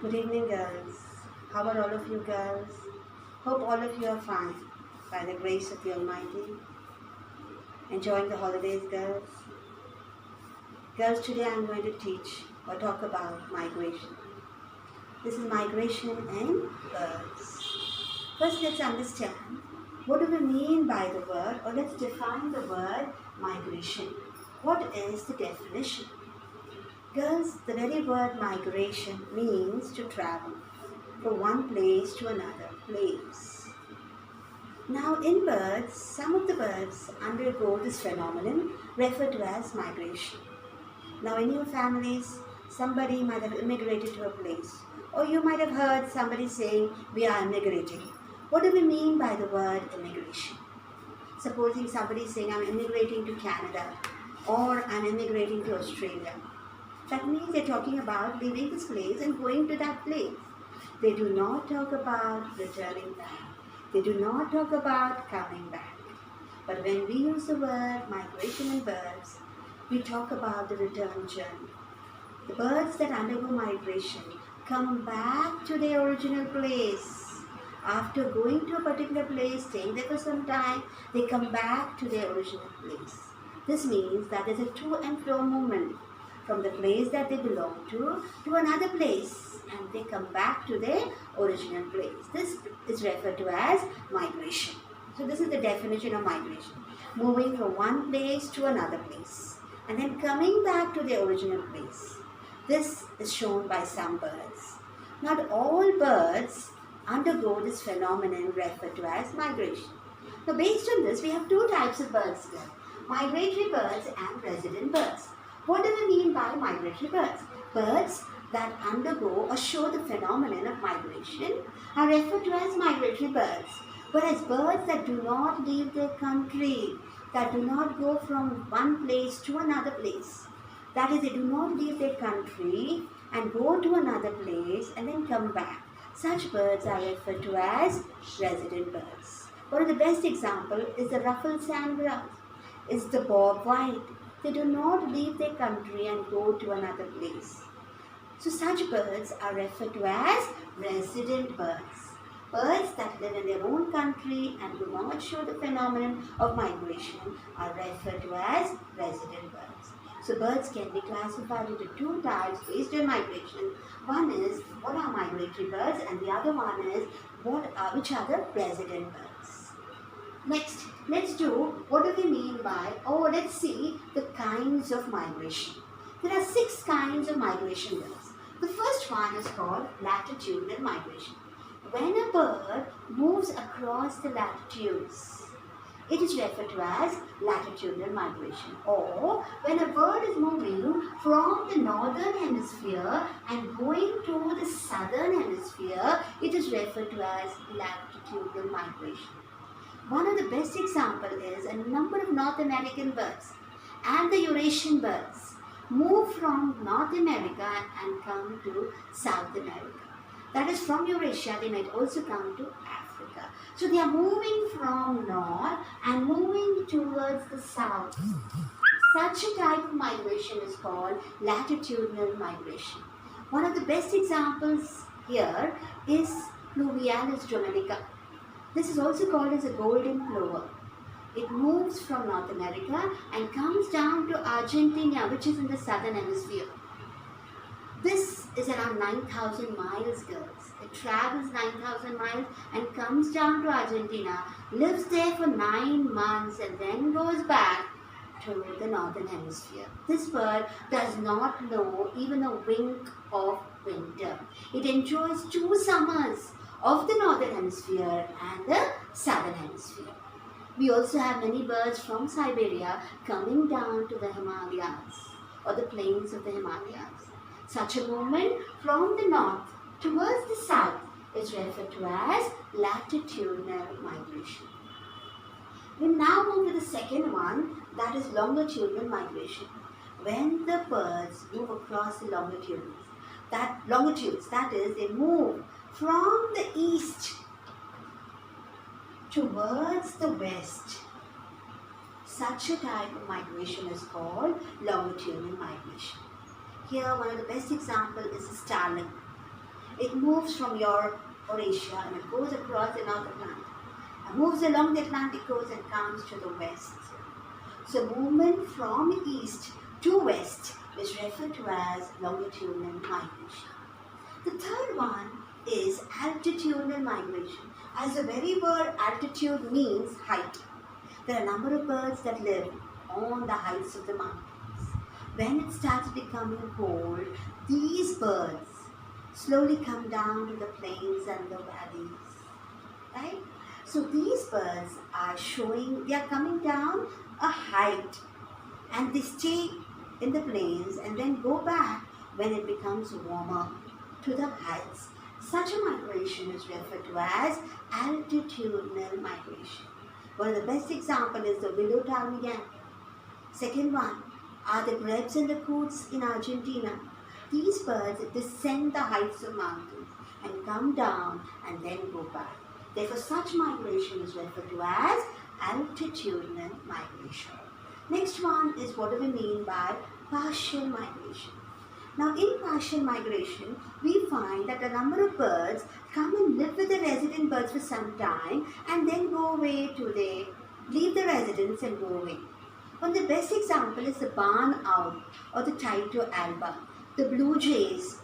Good evening, girls. How are all of you girls? Hope all of you are fine by the grace of the Almighty. Enjoying the holidays, girls. Girls, today I'm going to teach or talk about migration. This is migration in birds. First, let's understand what do we mean by the word, or let's define the word migration. What is the definition? Girls, the very word migration means to travel from one place to another place. Now in birds, some of the birds undergo this phenomenon referred to as migration. Now in your families, somebody might have immigrated to a place, or you might have heard somebody saying, we are immigrating. What do we mean by the word immigration? Supposing somebody is saying, I'm immigrating to Canada, or I'm immigrating to Australia. That means they're talking about leaving this place and going to that place. They do not talk about returning back. They do not talk about coming back. But when we use the word migration in birds, we talk about the return journey. The birds that undergo migration come back to their original place. After going to a particular place, staying there for some time, they come back to their original place. This means that there's a to and fro movement from the place that they belong to another place, and they come back to their original place. This is referred to as migration. So this is the definition of migration. Moving from one place to another place and then coming back to their original place. This is shown by some birds. Not all birds undergo this phenomenon referred to as migration. Now based on this, we have two types of birds here: migratory birds and resident birds. What do we mean by migratory birds? Birds that undergo or show the phenomenon of migration are referred to as migratory birds. Whereas birds that do not leave their country, that do not go from one place to another place, that is, they do not leave their country and go to another place and then come back, such birds are referred to as resident birds. One of the best example is the ruffled sandgrouse, is the bob white. They do not leave their country and go to another place. So such birds are referred to as resident birds. Birds that live in their own country and do not show the phenomenon of migration are referred to as resident birds. So birds can be classified into two types based on migration. One is what are migratory birds, and the other one is which are the resident birds. Next, let's do what do we mean by, or let's see the kinds of migration. There are 6 kinds of migration birds. The first one is called latitudinal migration. When a bird moves across the latitudes, it is referred to as latitudinal migration. Or when a bird is moving from the northern hemisphere and going to the southern hemisphere, it is referred to as latitudinal migration. One of the best examples is a number of North American birds and the Eurasian birds move from North America and come to South America. That is, from Eurasia they might also come to Africa. So they are moving from north and moving towards the south. Such a type of migration is called latitudinal migration. One of the best examples here is Pluvialis dominica. This is also called as a golden plover. It moves from North America and comes down to Argentina, which is in the southern hemisphere. This is around 9,000 miles, girls. It travels 9,000 miles and comes down to Argentina, lives there for 9 months and then goes back to the northern hemisphere. This bird does not know even a wink of winter. It enjoys 2 summers of the northern hemisphere and the southern hemisphere. We also have many birds from Siberia coming down to the Himalayas or the plains of the Himalayas. Such a movement from the north towards the south is referred to as latitudinal migration. We now move to the second one, that is longitudinal migration. When the birds move across the longitudes, that is, they move from the east towards the west. Such a type of migration is called longitudinal migration. Here, one of the best examples is a starling. It moves from Europe or Asia and it goes across the North Atlantic. It moves along the Atlantic coast and comes to the west. So movement from east to west is referred to as longitudinal migration. The third one is altitudinal migration. As the very word altitude means height. There are a number of birds that live on the heights of the mountains. When it starts becoming cold, these birds slowly come down to the plains and the valleys. Right? So these birds are they are coming down a height and they stay in the plains and then go back when it becomes warmer to the heights. Such a migration is referred to as altitudinal migration. One of the best examples is the willow ptarmigan. Second one are the grebes and the coots in Argentina. These birds descend the heights of mountains and come down and then go back. Therefore, such migration is referred to as altitudinal migration. Next one is what do we mean by partial migration. Now, in partial migration, we find that a number of birds come and live with the resident birds for some time and then go away leave the residence and go away. One of the best example is the barn owl or the Tyto alba, the blue jays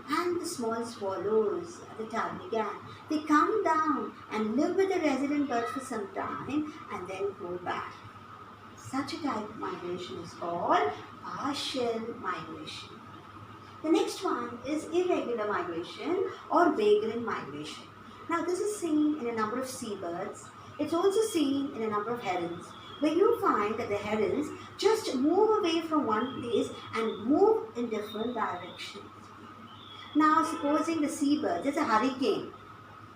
and the small swallows, the ptarmigan. They come down and live with the resident birds for some time and then go back. Such a type of migration is called partial migration. The next one is irregular migration or vagrant migration. Now this is seen in a number of seabirds. It's also seen in a number of herons, where you find that the herons just move away from one place and move in different directions. Now supposing the seabird, there's a hurricane.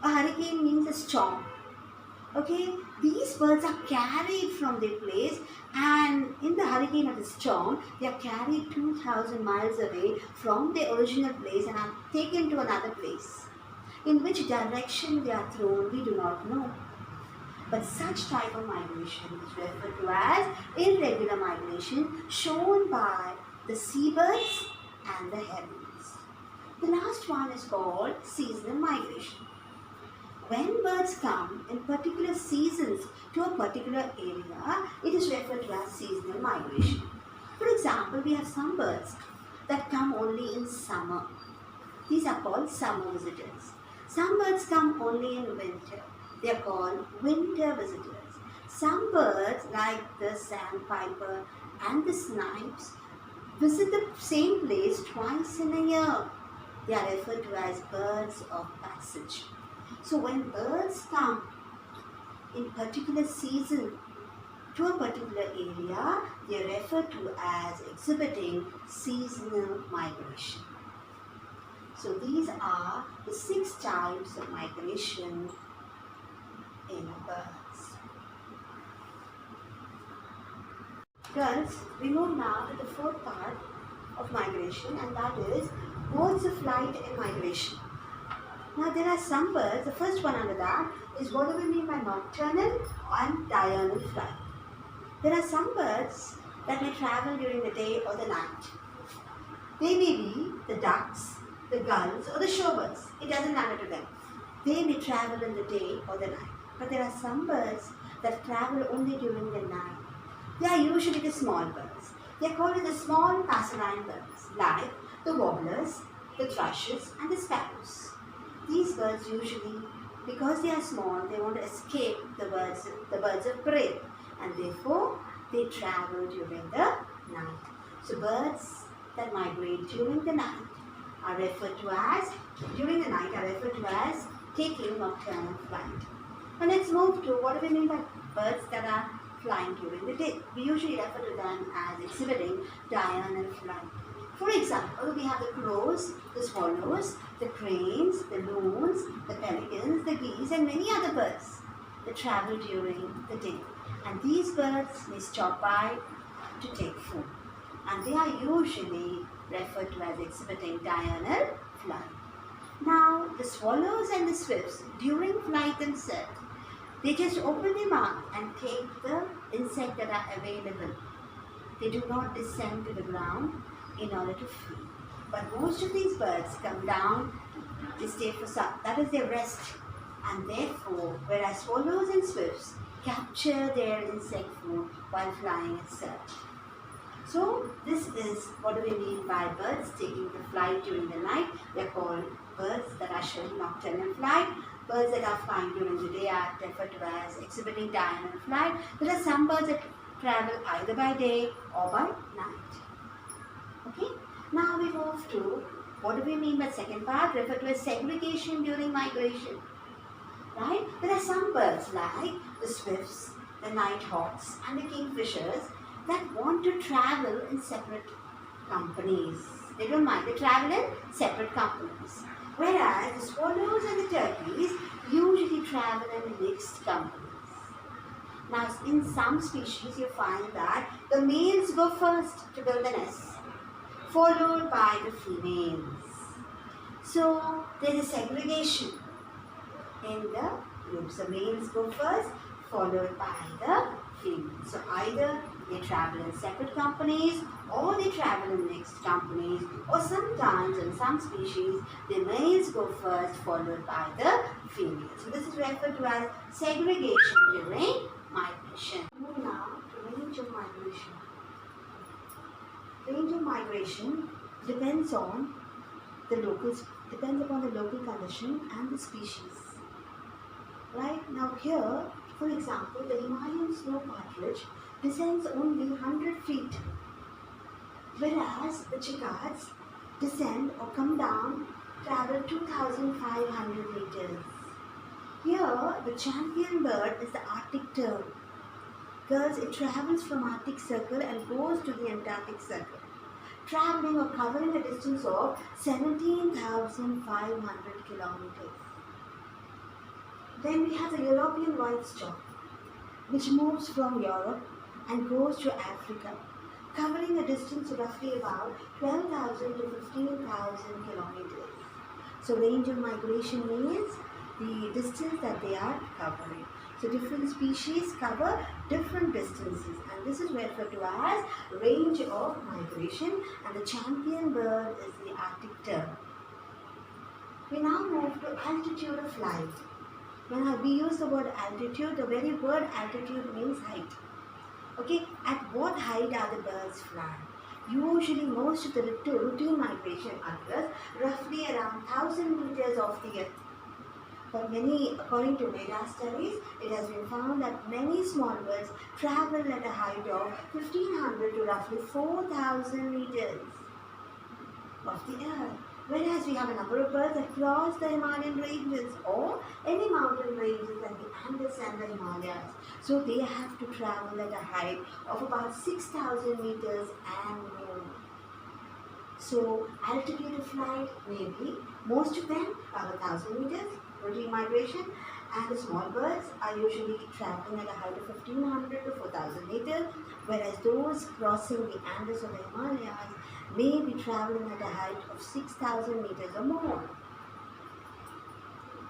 A hurricane means a storm. Okay, these birds are carried from their place and in the hurricane or the storm, they are carried 2,000 miles away from their original place and are taken to another place. In which direction they are thrown, we do not know. But such type of migration is referred to as irregular migration, shown by the seabirds and the herons. The last one is called seasonal migration. When birds come in particular seasons to a particular area, it is referred to as seasonal migration. For example, we have some birds that come only in summer. These are called summer visitors. Some birds come only in winter. They are called winter visitors. Some birds like the sandpiper and the snipes visit the same place twice in a year. They are referred to as birds of passage. So when birds come in particular season to a particular area, they are referred to as exhibiting seasonal migration. So these are the 6 types of migration in birds. Girls, we move now to the 4th part of migration, and that is modes of flight and migration. Now there are some birds, the first one under that is what do we mean by nocturnal and diurnal flight. There are some birds that may travel during the day or the night. They may be the ducks, the gulls or the shorebirds. It doesn't matter to them. They may travel in the day or the night. But there are some birds that travel only during the night. They are usually the small birds. They are called the small passerine birds, like the warblers, the thrushes and the sparrows. These birds usually, because they are small, they want to escape the birds of prey, and therefore they travel during the night. So birds that migrate during the night are referred to as, taking nocturnal flight. Now let's move to what do we mean by birds that are flying during the day. We usually refer to them as exhibiting diurnal flight. For example, we have the crows, the swallows, the cranes, the loons, the pelicans, the geese and many other birds that travel during the day. And these birds may stop by to take food. And they are usually referred to as exhibiting diurnal flight. Now, the swallows and the swifts, during flight themselves, they just open their mouth and take the insect that are available. They do not descend to the ground in order to feed. But most of these birds come down they stay for some. That is their rest. And therefore, whereas swallows and swifts capture their insect food while flying itself. So this is what do we mean by birds taking the flight during the night. They are called birds that are showing nocturnal flight. Birds that are flying during the day are referred to as exhibiting diurnal flight. There are some birds that travel either by day or by night. Okay. Now we move to what do we mean by second part, referred to as segregation during migration. Right? There are some birds like the swifts, the nighthawks and the kingfishers that want to travel in separate companies. They don't mind, they travel in separate companies. Whereas the swallows and the turkeys usually travel in mixed companies. Now in some species you find that the males go first to build the nest, followed by the females. So there is segregation in the groups. The males go first, followed by the females. So either they travel in separate companies or they travel in mixed companies, or sometimes in some species the males go first, followed by the females. So this is referred to as segregation during migration. Move now to range of migration. Range of migration depends upon the local condition and the species. Right now here, for example, the Himalayan snow partridge descends only 100 feet, whereas the cicads descend or come down, travel 2,500 meters. Here, the champion bird is the Arctic tern. Girls, it travels from Arctic Circle and goes to the Antarctic Circle, traveling or covering a distance of 17,500 kilometers. Then we have the European white-stork, which moves from Europe and goes to Africa, covering a distance of roughly about 12,000 to 15,000 kilometers. So range of migration means the distance that they are covering. So different species cover different distances, and this is referred to as range of migration, and the champion bird is the Arctic tern. We now move to altitude of flight. When we use the word altitude, the very word altitude means height. Okay, at what height are the birds flying? Usually most of the routine migration occurs roughly around 1,000 meters off the earth. But according to radar studies, it has been found that many small birds travel at a height of 1,500 to roughly 4,000 meters off the earth. Whereas we have a number of birds that cross the Himalayan ranges or any mountain ranges like the Andes and the Himalayas. So they have to travel at a height of about 6,000 meters and more. So altitude of flight may be, most of them are 1,000 meters, routine migration, and the small birds are usually traveling at a height of 1,500 to 4,000 meters, whereas those crossing the Andes or the Himalayas may be traveling at a height of 6,000 meters or more.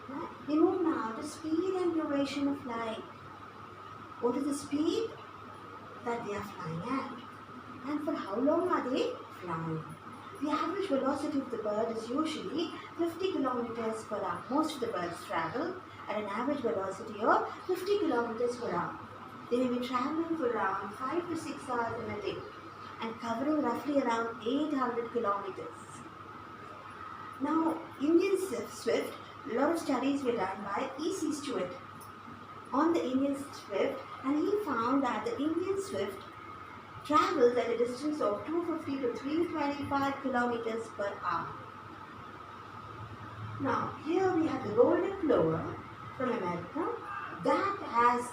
Right? We move now to speed and duration of flight. What is the speed that they are flying at? And for how long are they flying? The average velocity of the bird is usually 50 kilometers per hour. Most of the birds travel at an average velocity of 50 kilometers per hour. They may be traveling for around 5 to 6 hours in a day and covering roughly around 800 kilometers. Now, Indian swift, a lot of studies were done by E.C. Stewart on the Indian swift, and he found that the Indian swift travels at a distance of 250 to 325 kilometers per hour. Now, here we have the golden plover from America that has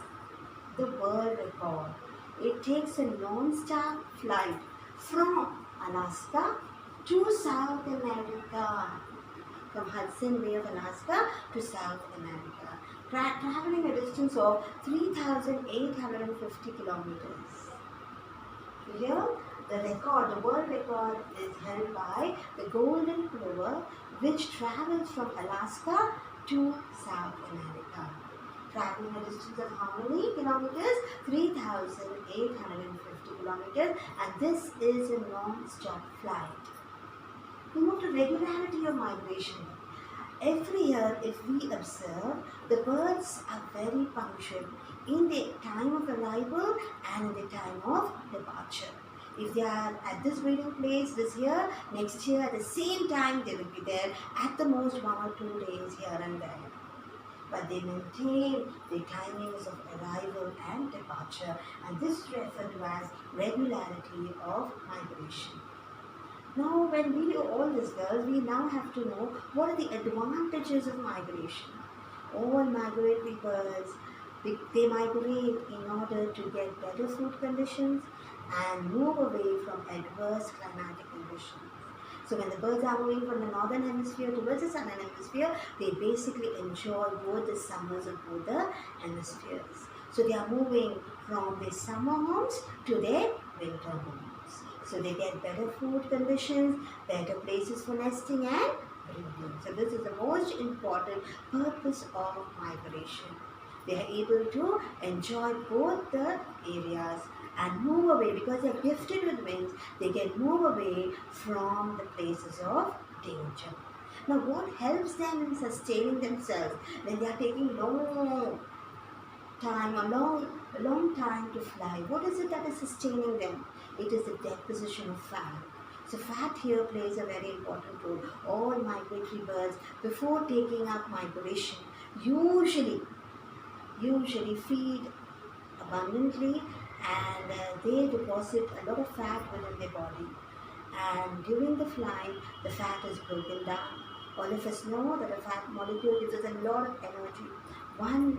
the world record. It takes a non-stop flight from Alaska to South America, from Hudson Bay of Alaska to South America, traveling a distance of 3,850 kilometers. Here, the world record is held by the golden plover, which travels from Alaska to South America, traveling a distance of how many kilometers? 3,850 kilometers, and this is a non-stop flight. We move to regularity of migration. Every year, if we observe, the birds are very punctual in the time of arrival and in the time of departure. If they are at this breeding place this year, next year at the same time they will be there, at the most 1 or 2 days here and there. But they maintain the timings of arrival and departure, and this is referred to as regularity of migration. Now, when we do all this, girls, we now have to know what are the advantages of migration. All migratory birds, they migrate in order to get better food conditions and move away from adverse climatic conditions. So when the birds are moving from the northern hemisphere towards the southern hemisphere, they basically enjoy both the summers of both the hemispheres. So they are moving from their summer homes to their winter homes. So they get better food conditions, better places for nesting and breeding. So this is the most important purpose of migration. They are able to enjoy both the areas and move away because they are gifted with wings. They can move away from the places of danger. Now, what helps them in sustaining themselves when they are taking long time to fly? What is it that is sustaining them? It is the deposition of fat. So fat here plays a very important role. All migratory birds, before taking up migration, usually feed abundantly, and they deposit a lot of fat within their body. And during the flight, the fat is broken down. All of us know that a fat molecule gives us a lot of energy. One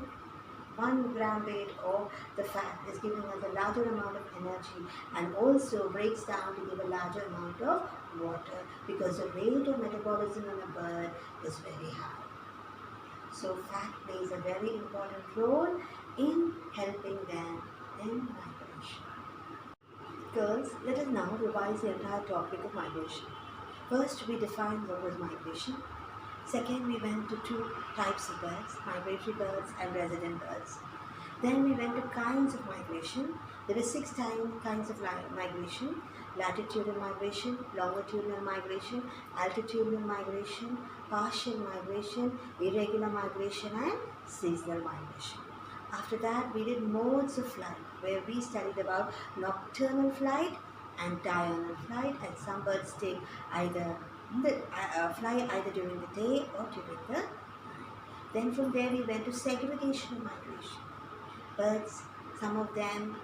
gram weight of the fat is giving us a larger amount of energy and also breaks down to give a larger amount of water because the rate of metabolism in a bird is very high. So fat plays a very important role in helping them in migration. Girls, let us now revise the entire topic of migration. First, we defined what was migration. Second, we went to two types of birds, migratory birds and resident birds. Then we went to kinds of migration. There were 6 kinds of migration: latitudinal migration, longitudinal migration, altitudinal migration, partial migration, irregular migration, and seasonal migration. After that, we did modes of flight, where we studied about nocturnal flight and diurnal flight, and some birds take fly either during the day or during the night. Then from there we went to segregation of migration. Birds, some of them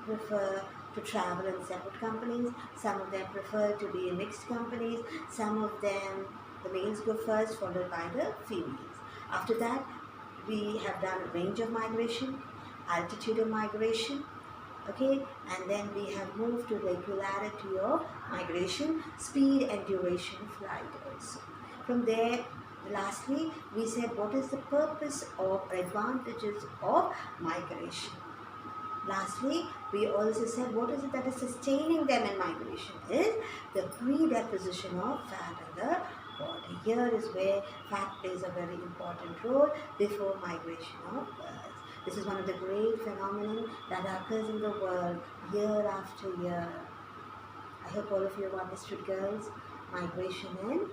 prefer to travel in separate companies, some of them prefer to be in mixed companies, some of them, the males go first, followed by the females. After that, we have done range of migration, altitude of migration, okay, and then we have moved to regularity of migration, speed and duration of flight also. From there, lastly, we said what is the purpose or advantages of migration. Lastly, we also said what is it that is sustaining them in migration is the pre-deposition of fat in the body. Here is where fat plays a very important role before migration of birds. This is one of the great phenomena that occurs in the world year after year. I hope all of you have understood, girls, migration in